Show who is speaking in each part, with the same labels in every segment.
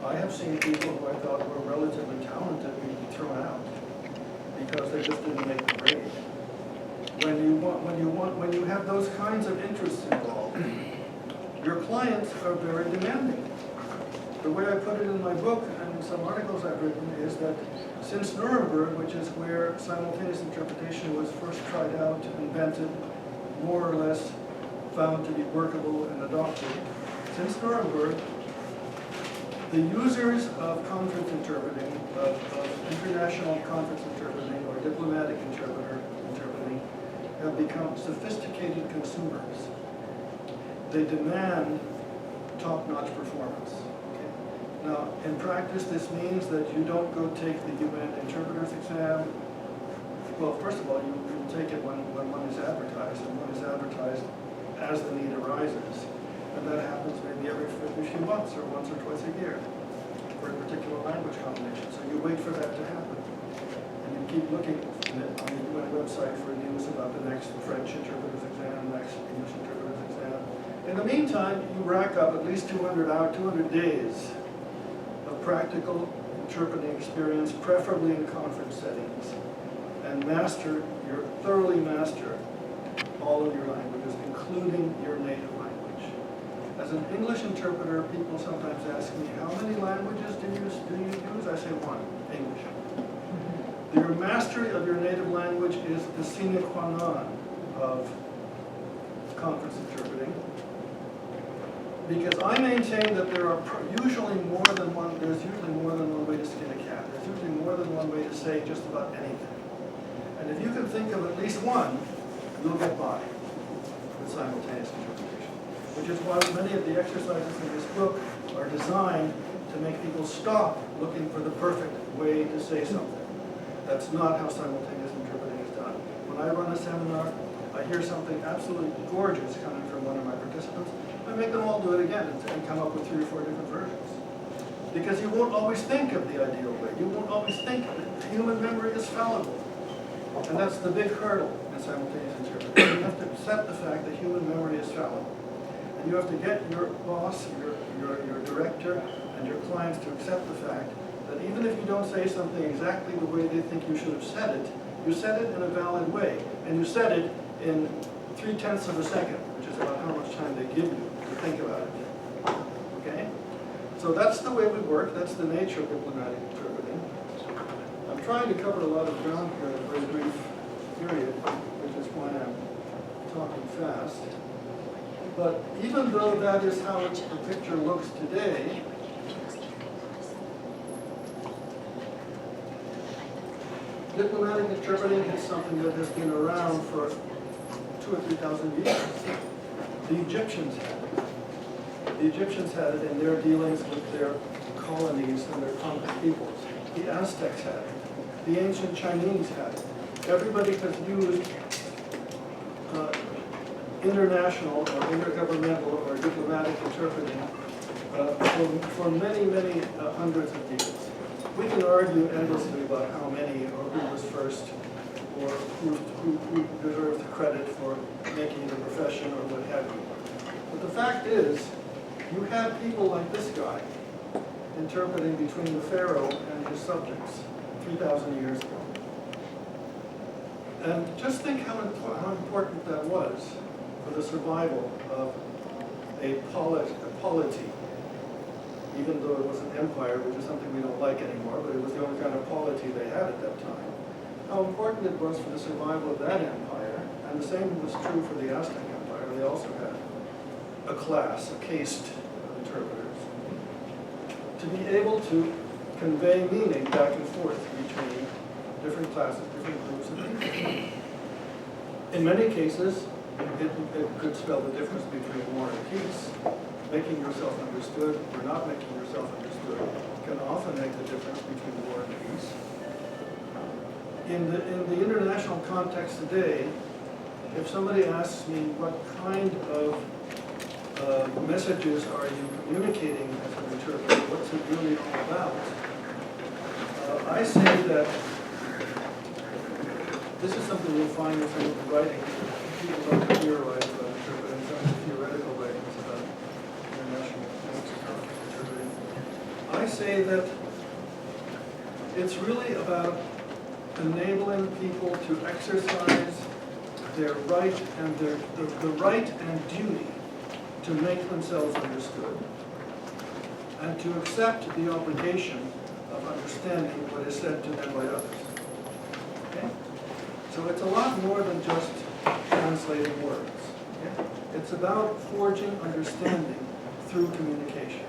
Speaker 1: I have seen people who I thought were relatively talented be thrown out because they just didn't make the grade. When you have those kinds of interests involved, your clients are very demanding. The way I put it in my book and some articles I've written is that since Nuremberg, which is where simultaneous interpretation was first tried out, invented, more or less found to be workable and adopted, since Nuremberg, the users of conference interpreting, of international conference interpreting or diplomatic interpreting, have become sophisticated consumers. They demand top-notch performance. Okay? Now, in practice, this means that you don't go take the UN interpreter's exam. Well, first of all, you take it when one is advertised, and one is advertised as the need arises. And that happens maybe every few months or once or twice a year for a particular language combination. So you wait for that to happen. And you keep looking on the UN website for news about the next French interpreter's exam, next English interpreter's exam. In the meantime, you rack up at least 200 days of practical interpreting experience, preferably in conference settings, and thoroughly master all of your languages, including your native language. As an English interpreter, people sometimes ask me, how many languages do you use? I say one, English. Your mastery of your native language is the sine qua non of conference interpreting, because I maintain that there are usually more than one way to skin a cat. There's usually more than one way to say just about anything. And if you can think of at least one, you'll get by with simultaneous interpretation. Which is why many of the exercises in this book are designed to make people stop looking for the perfect way to say something. That's not how simultaneous interpreting is done. When I run a seminar, I hear something absolutely gorgeous coming from one of my participants, I make them all do it again and come up with 3 or 4 different versions. Because you won't always think of the ideal way. You won't always think of it. Human memory is fallible. And that's the big hurdle in simultaneous interpretation. You have to accept the fact that human memory is fallible. And you have to get your boss, your director, and your clients to accept the fact that even if you don't say something exactly the way they think you should have said it, you said it in a valid way. And you said it in 0.3 of a second, which is about how much time they give you to think about it. Okay? So that's the way we work. That's the nature of diplomatic interpreting. I'm trying to cover a lot of ground here in a very brief period, which is why I'm talking fast. But even though that is how the picture looks today, diplomatic interpreting is something that has been around for 2,000 or 3,000 years. The Egyptians had it. The Egyptians had it in their dealings with their colonies and their conquered peoples. The Aztecs had it. The ancient Chinese had it. Everybody has used international or intergovernmental or diplomatic interpreting for many, many hundreds of years. We can argue endlessly about how many or who was first or who deserves the credit for making it a profession or what have you. But the fact is, you had people like this guy interpreting between the pharaoh and his subjects 3,000 years ago. And just think how important that was for the survival of a polity, even though it was an empire, which is something we don't like anymore, but it was the only kind of polity they had at that time. How important it was for the survival of that empire, and the same was true for the Aztec Empire. They also had a class, a caste of interpreters, to be able to convey meaning back and forth between different classes, different groups of people. In many cases, it could spell the difference between war and peace. Making yourself understood or not making yourself understood can often make the difference between war and peace. In the international context today, if somebody asks me what kind of messages are you communicating as an interpreter, what's it really all about, I say that this is something you'll find in some of the writing. People don't theorize about interpreting, some of the theoretical writings about international interpreting. I I say that it's really about enabling people to exercise their right and the right and duty to make themselves understood, and to accept the obligation of understanding what is said to them by others. Okay? So it's a lot more than just translating words. Okay? It's about forging understanding through communication.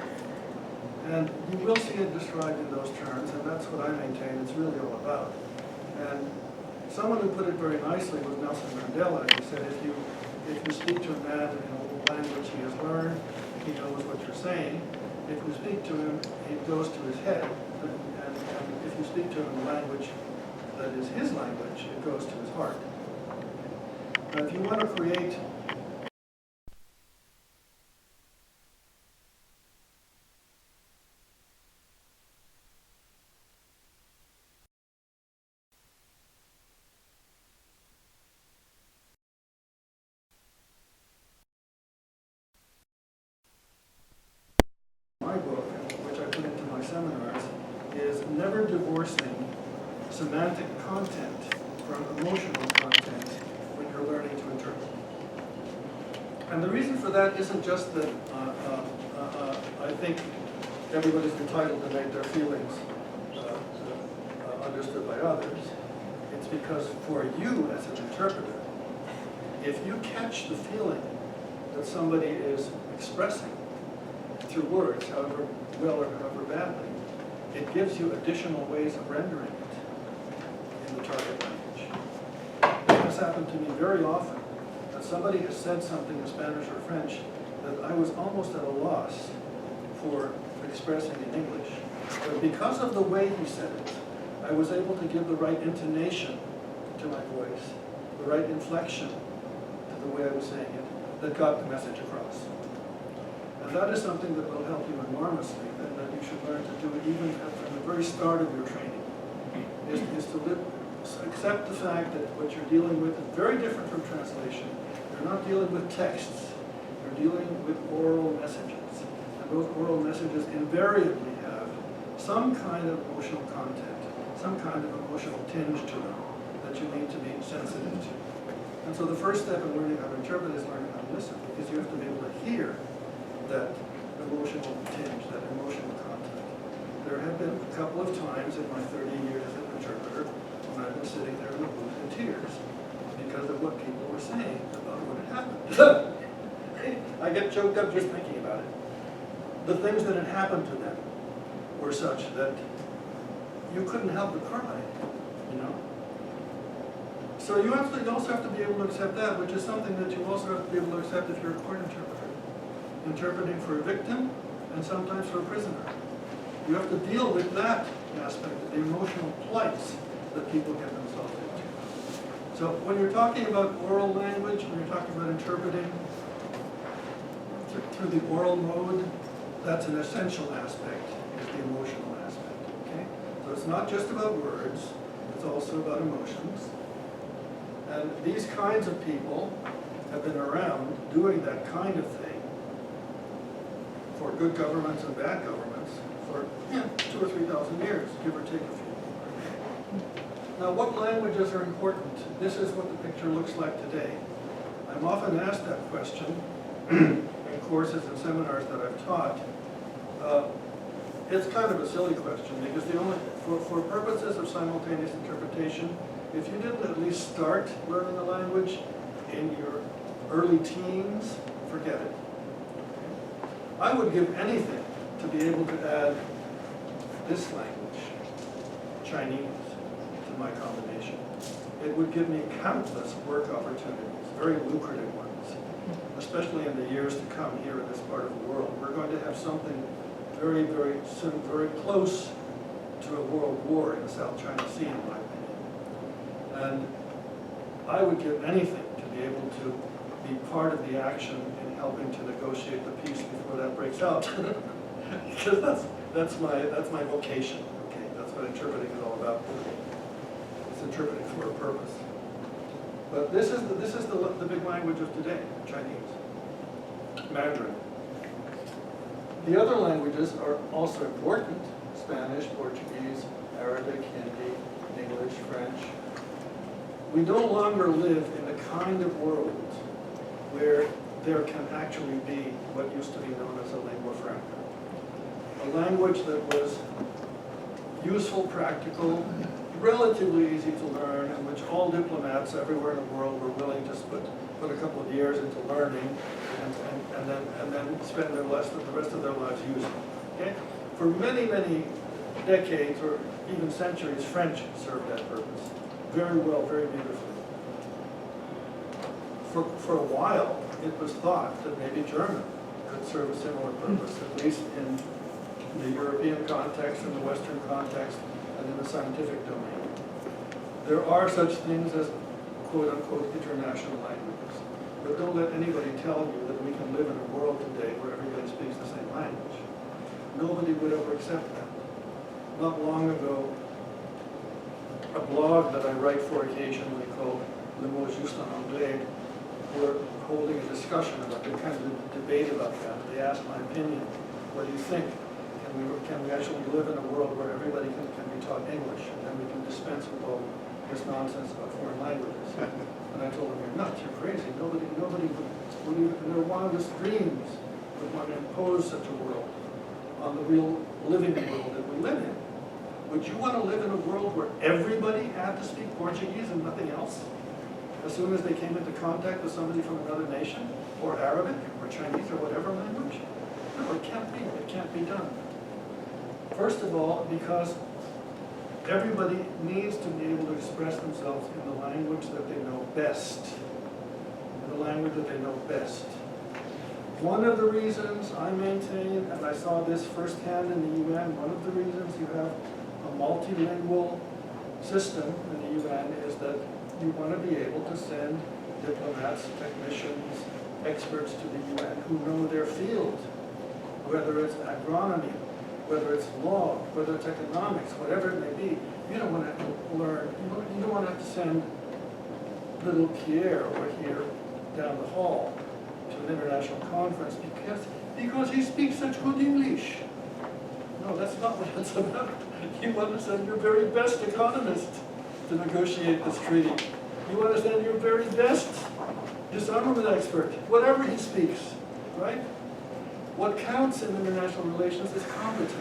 Speaker 1: And you will see it described in those terms, and that's what I maintain it's really all about. And someone who put it very nicely was Nelson Mandela. He said, if you speak to a man in a language he has learned, he knows what you're saying. If you speak to him, it goes to his head. And if you speak to him in a language that is his language, it goes to his heart. Now, if you want to create my book, which I put into my seminars, is never divorcing semantic content from emotional content when you're learning to interpret. And the reason for that isn't just that I think everybody's entitled to make their feelings understood by others. It's because for you as an interpreter, if you catch the feeling that somebody is expressing through words, however well or however badly, it gives you additional ways of rendering it in the target language. It has happened to me very often that somebody has said something in Spanish or French that I was almost at a loss for expressing in English. But because of the way he said it, I was able to give the right intonation to my voice, the right inflection to the way I was saying it, that got the message across. And that is something that will help you enormously, and that you should learn to do even from the very start of your training, is to accept the fact that what you're dealing with is very different from translation. You're not dealing with texts, you're dealing with oral messages. And those oral messages invariably have some kind of emotional content, some kind of emotional tinge to them that you need to be sensitive to. And so the first step in learning how to interpret is learning how to listen, because you have to be able to hear that emotional tinge, that emotional content. There have been a couple of times in my 30 years as an interpreter when I've been sitting there in the booth in tears because of what people were saying about what had happened. I get choked up just thinking about it. The things that had happened to them were such that you couldn't help but cry, you know? So you also have to be able to accept that, which is something that you also have to be able to accept if you're a court interpreter. Interpreting for a victim and sometimes for a prisoner. You have to deal with that aspect of the emotional plights that people get themselves into. So when you're talking about oral language, when you're talking about interpreting through the oral mode, that's an essential aspect, is the emotional aspect, okay? So it's not just about words, it's also about emotions. And these kinds of people have been around doing that kind of thing for good governments and bad governments for 2,000 or 3,000 years, give or take a few. Now, what languages are important? This is what the picture looks like today. I'm often asked that question in courses and seminars that I've taught. It's kind of a silly question because for purposes of simultaneous interpretation, if you didn't at least start learning a language in your early teens, forget it. I would give anything to be able to add this language, Chinese, to my combination. It would give me countless work opportunities, very lucrative ones, especially in the years to come here in this part of the world. We're going to have something very, very soon, very close to a world war in the South China Sea, in my opinion. And I would give anything to be able to be part of the action in helping to negotiate the peace before that breaks out. Because that's my vocation. Okay, that's what interpreting is all about. It's interpreting for a purpose. But this is the big language of today, Chinese, Mandarin. The other languages are also important: Spanish, Portuguese, Arabic, Hindi, English, French. We no longer live in the kind of world where there can actually be what used to be known as a lingua franca. A language that was useful, practical, relatively easy to learn, and which all diplomats everywhere in the world were willing to put a couple of years into learning and then spend the rest of their lives using. Okay? For many, many decades or even centuries, French served that purpose very well, very beautifully. For a while, it was thought that maybe German could serve a similar purpose, at least in the European context, in the Western context, and in the scientific domain. There are such things as quote-unquote international languages, but don't let anybody tell you that we can live in a world today where everybody speaks the same language. Nobody would ever accept that. Not long ago, a blog that I write for occasionally called Le Mot Juste en Anglais were holding a discussion about the kind of debate about that. They asked my opinion. What do you think? Can we actually live in a world where everybody can be taught English, and then we can dispense with all this nonsense about foreign languages? And I told them, you're nuts, you're crazy. Nobody would even, in their wildest dreams, would want to impose such a world on the real living world that we live in. Would you want to live in a world where everybody had to speak Portuguese and nothing else as soon as they came into contact with somebody from another nation, or Arabic, or Chinese, or whatever language? No, it can't be. It can't be done. First of all, because everybody needs to be able to express themselves in the language that they know best. In the language that they know best. One of the reasons I maintain, and I saw this firsthand in the UN, one of the reasons you have a multilingual system in the UN is that you want to be able to send diplomats, technicians, experts to the UN who know their field, whether it's agronomy, whether it's law, whether it's economics, whatever it may be. You don't want to learn, you don't want to have to send little Pierre over here down the hall to an international conference because he speaks such good English. No, that's not what it's about. You want to send your very best economist to negotiate this treaty. You want to send your very best disarmament expert, whatever he speaks, right? What counts in international relations is competence.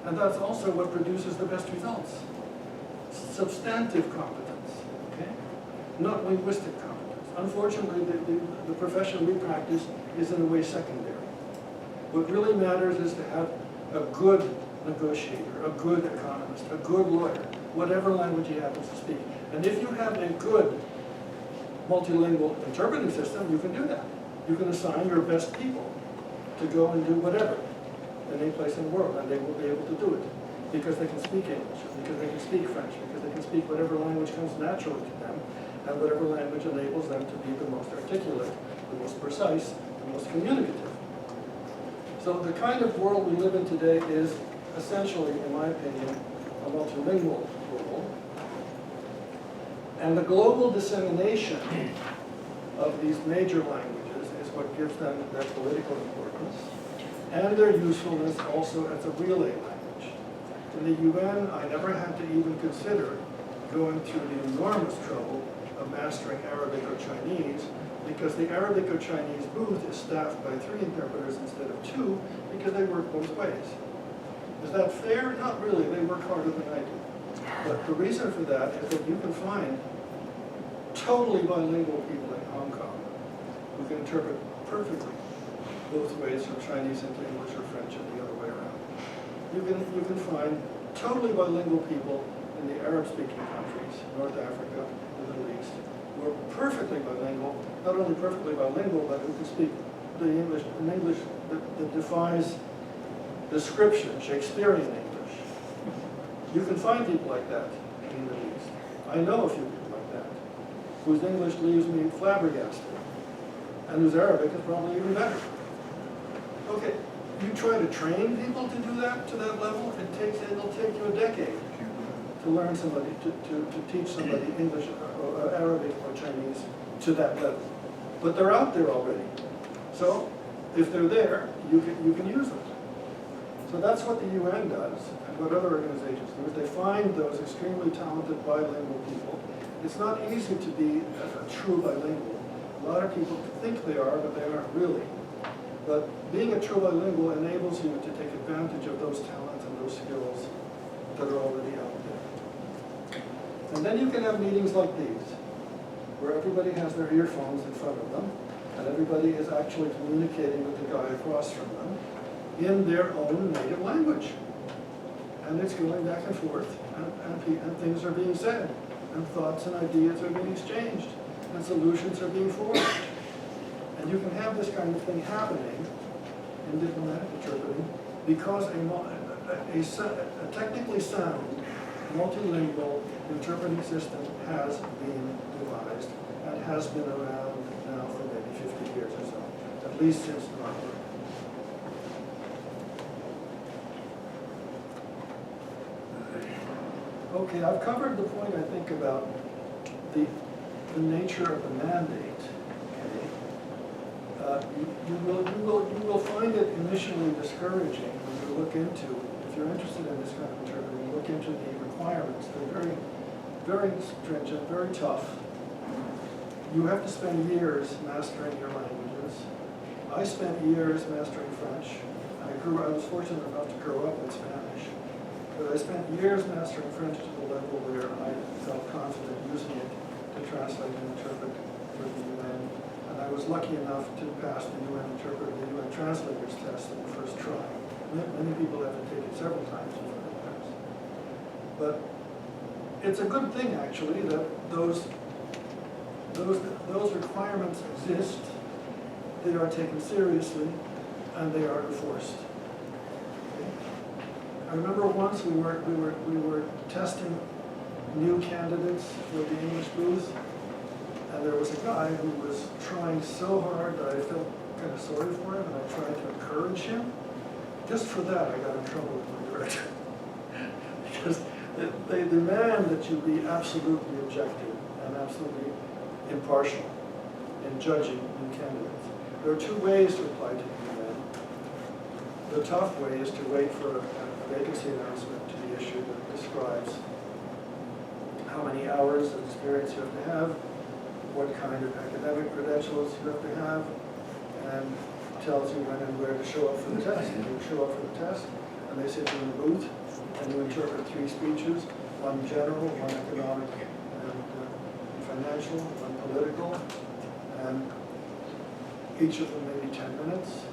Speaker 1: And that's also what produces the best results. Substantive competence, okay? Not linguistic competence. Unfortunately, the profession we practice is in a way secondary. What really matters is to have a good negotiator, a good economist, a good lawyer, whatever language he happens to speak. And if you have a good multilingual interpreting system, you can do that. You can assign your best people to go and do whatever in any place in the world, and they will be able to do it because they can speak English, because they can speak French, because they can speak whatever language comes naturally to them, and whatever language enables them to be the most articulate, the most precise, the most communicative. So the kind of world we live in today is essentially, in my opinion, a multilingual world. And the global dissemination of these major languages is what gives them their political importance and their usefulness also as a relay language. In the UN, I never had to even consider going through the enormous trouble of mastering Arabic or Chinese, because the Arabic or Chinese booth is staffed by 3 interpreters instead of 2, because they work both ways. Is that fair? Not really. They work harder than I do. But the reason for that is that you can find totally bilingual people in Hong Kong who can interpret perfectly both ways, from Chinese into English or French and the other way around. You can find totally bilingual people in the Arab-speaking countries, North Africa, the Middle East, who are perfectly bilingual, not only perfectly bilingual, but who can speak an English that defies description, Shakespearean English. You can find people like that in the Middle East. I know a few people like that, whose English leaves me flabbergasted, and whose Arabic is probably even better. Okay, you try to train people to do that, to that level, it'll take you a decade to learn somebody, to teach somebody English, or Arabic or Chinese to that level. But they're out there already. So if they're there, you can use them. So that's what the UN does, and what other organizations do, is they find those extremely talented bilingual people. It's not easy to be a true bilingual. A lot of people think they are, but they aren't really. But being a true bilingual enables you to take advantage of those talents and those skills that are already out there. And then you can have meetings like these, where everybody has their earphones in front of them, and everybody is actually communicating with the guy across from them in their own native language. And it's going back and forth, and things are being said, and thoughts and ideas are being exchanged, and solutions are being formed. And you can have this kind of thing happening in diplomatic interpreting because a technically sound, multilingual interpreting system has been devised and has been around now for maybe 50 years or so, at least since Nolan. Okay, I've covered the point, I think, about the nature of the mandate. Okay, you will find it initially discouraging when you look into, if you're interested in this kind of interpreting, look into the requirements. They're very, very stringent, very tough. You have to spend years mastering your languages. I spent years mastering French. I was fortunate enough to grow up in Spanish. But I spent years mastering French to the level where I felt confident using it to translate and interpret for the UN. And I was lucky enough to pass the UN translators test in the first try. Many people have to take it several times before they pass. But it's a good thing, actually, that those requirements exist, they are taken seriously, and they are enforced. I remember once we were testing new candidates for the English booth, and there was a guy who was trying so hard that I felt kind of sorry for him, and I tried to encourage him. Just for that, I got in trouble with my director. Because they demand that you be absolutely objective and absolutely impartial in judging new candidates. There are two ways to apply to the UN. The tough way is to wait for a vacancy announcement to be issued that describes how many hours of experience you have to have, what kind of academic credentials you have to have, and tells you when and where to show up for the test. And you show up for the test, and they sit you in the booth, and you interpret 3 speeches, one general, one economic and financial, one political, and each of them maybe 10 minutes,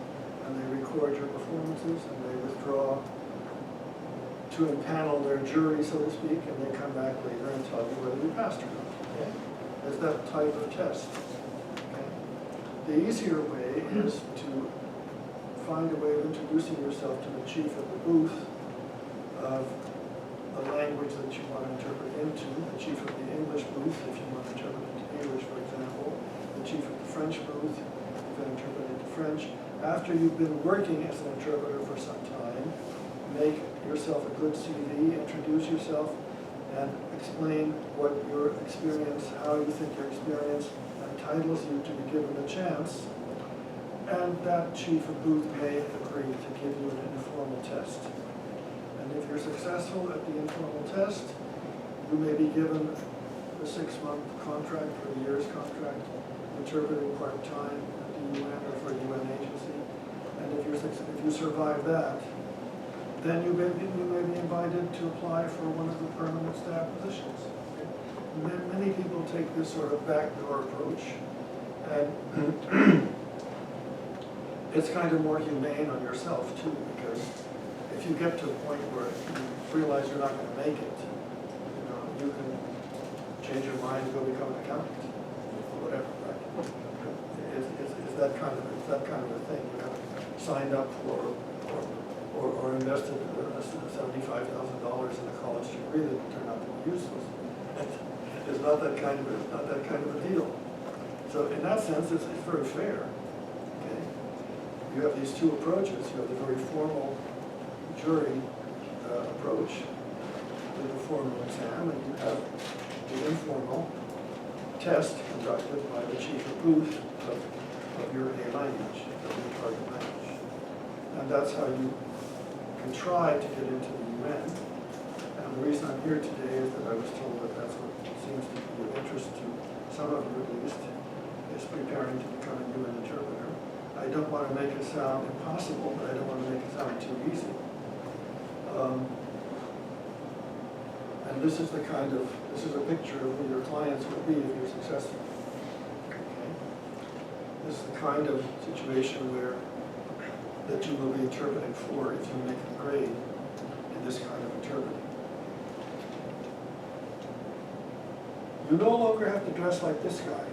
Speaker 1: and they record your performances, and they withdraw to impanel their jury, so to speak, and they come back later and tell you whether you passed or not. Okay? There's that type of test. Okay? The easier way is to find a way of introducing yourself to the chief of the booth of the language that you want to interpret into, the chief of the English booth, if you want to interpret into English, for example, the chief of the French booth, if you want to interpret into French. After you've been working as an interpreter for some time, make yourself a good CV, introduce yourself, and explain what your experience, how you think your experience entitles you to be given the chance. And that chief of booth may agree to give you an informal test. And if you're successful at the informal test, you may be given a 6-month contract or a year's contract, interpreting part-time at the UN or for a UN agency. And if you survive that, then you may be invited to apply for one of the permanent staff positions. Many people take this sort of backdoor approach, and it's kind of more humane on yourself too, because if you get to a point where you realize you're not going to make it, you can change your mind and go become an accountant or whatever. Right? It's that kind of a thing. You haven't signed up for or invested $75,000 in a college degree that will turn out to be useless. It's not that kind of a deal. So in that sense, it's very fair. Okay, you have these two approaches. You have the very formal jury approach with the formal exam, and you have the informal test conducted by the chief of booth of of your A language, of your target language. And that's how you can try to get into the UN. And the reason I'm here today is that I was told that that's what seems to be of interest to some of you at least, is preparing to become a UN interpreter. I don't want to make it sound impossible, but I don't want to make it sound too easy. And this is a picture of who your clients will be if you're successful. Okay? This is the kind of situation that you will be interpreting for if you make the grade in this kind of interpreting. You no longer have to dress like this guy.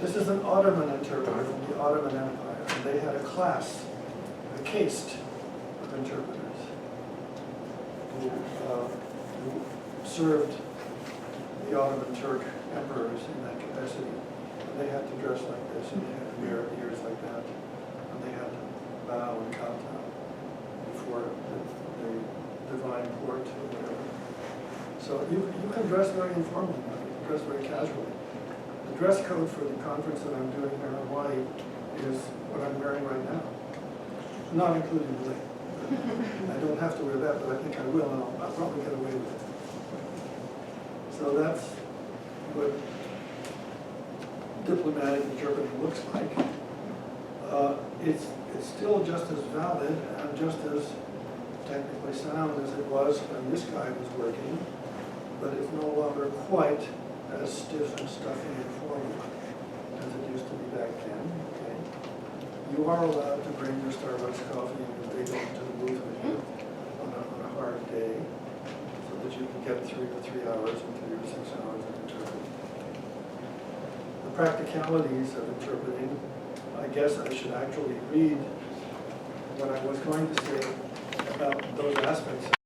Speaker 1: This is an Ottoman interpreter from the Ottoman Empire, and they had a class, a caste of interpreters who served the Ottoman Turk emperors in that capacity. And they had to dress like this, and they had to wear ears like that, and they had to bow and kowtow before the divine court or whatever. So you can dress very informally now, you can dress very casually. The dress code for the conference that I'm doing here in Hawaii is what I'm wearing right now, not including the link. I don't have to wear that, but I think I will, and I'll probably get away with it. So that's what diplomatic interpreting looks like. It's still just as valid and just as technically sound as it was when this guy was working, but it's no longer quite as stiff and stuffy and formal as it used to be back then. Okay? You are allowed to bring your Starbucks coffee and your bagel into the booth with you on a hard day, so that you can get 3 to 3 hours and 3 or 6 hours of interpreting. The practicalities of interpreting, I guess I should actually read what I was going to say about those aspects.